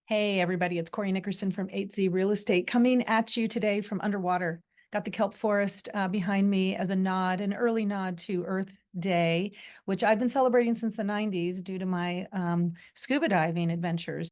Hey everybody, it's Cory Nickerson from 8Z Real Estate coming at you today from underwater. Got the kelp forest behind me as a nod, an early nod to Earth Day, which I've been celebrating since the 90s due to my scuba diving adventures.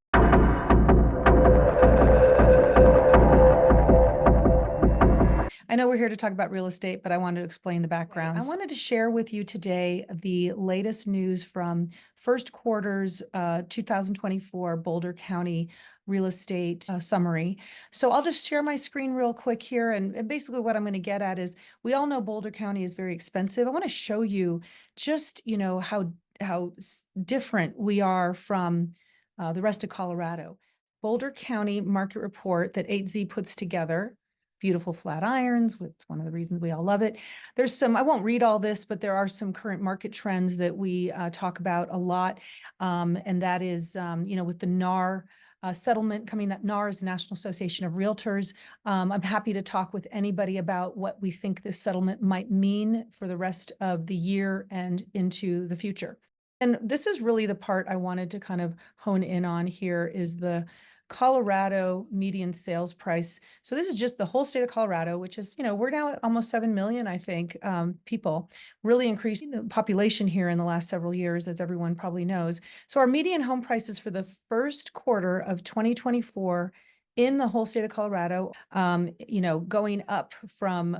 I know we're here to talk about real estate, but I wanted to explain the background. I wanted to share with you today the latest news from first quarter's 2024 Boulder County real estate summary. So I'll just share my screen real quick here. And basically what I'm going to get at is we all know Boulder County is very expensive. I want to show you just, how different we are from the rest of Colorado. Boulder County market report that 8Z puts together. Beautiful flat irons, which is one of the reasons we all love it. There's some, I won't read all this, but there are some current market trends that we talk about a lot. And that is, with the NAR settlement coming, that NAR is the National Association of Realtors. I'm happy to talk with anybody about what we think this settlement might mean for the rest of the year and into the future. And this is really the part I wanted to kind of hone in on here is the Colorado median sales price. So this is just the whole state of Colorado, which is, we're now at almost 7 million, I think, people, really increasing the population here in the last several years, as everyone probably knows. So our median home prices for the first quarter of 2024 in the whole state of Colorado, going up from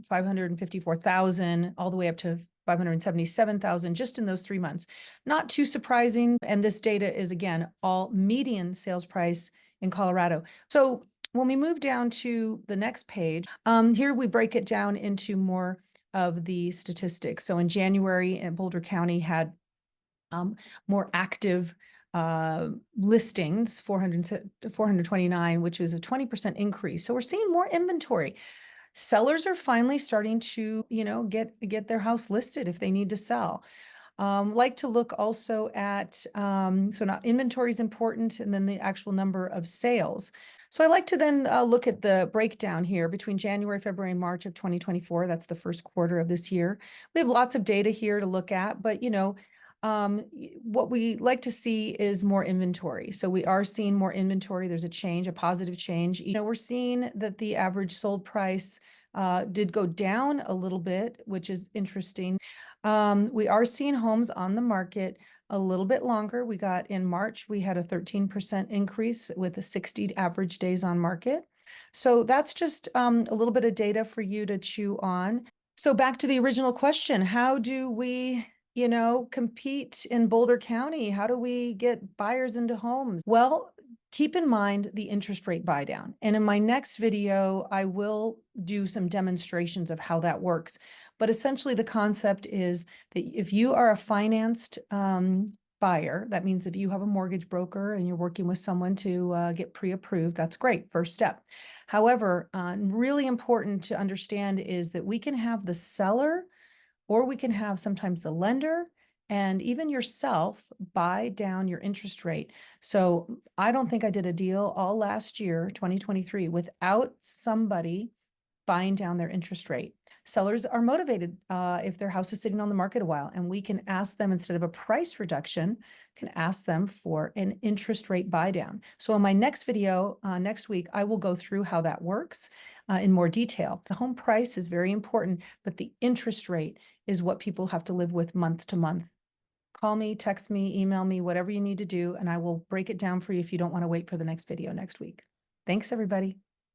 554,000 all the way up to 577,000 just in those 3 months. Not too surprising. And this data is, again, all median sales price in Colorado. So when we move down to the next page, here we break it down into more of the statistics. So in January, Boulder County had more active listings, 429, which is a 20% increase. So we're seeing more inventory. Sellers are finally starting to, get their house listed if they need to sell. Like to look also at, so now inventory is important, and then the actual number of sales. So I like to then look at the breakdown here between January, February, and March of 2024. That's the first quarter of this year. We have lots of data here to look at, but what we like to see is more inventory. So we are seeing more inventory. There's a change, a positive change. We're seeing that the average sold price did go down a little bit, which is interesting. We are seeing homes on the market a little bit longer. We got in March, we had a 13% increase with a 60 average days on market. So that's just a little bit of data for you to chew on. So back to the original question, how do we compete in Boulder County? How do we get buyers into homes? Well, keep in mind the interest rate buy down. And in my next video, I will do some demonstrations of how that works. But essentially the concept is that if you are a financed buyer, that means if you have a mortgage broker and you're working with someone to get pre-approved, that's great, first step. However, really important to understand is that we can have the seller or we can have sometimes the lender and even yourself buy down your interest rate. So I don't think I did a deal all last year, 2023, without somebody buying down their interest rate. Sellers are motivated if their house is sitting on the market a while, and we can ask them, instead of a price reduction, can ask them for an interest rate buy down. So in my next video next week, I will go through how that works in more detail. The home price is very important, but the interest rate is what people have to live with month to month. Call me, text me, email me, whatever you need to do, and I will break it down for you if you don't want to wait for the next video next week. Thanks, everybody.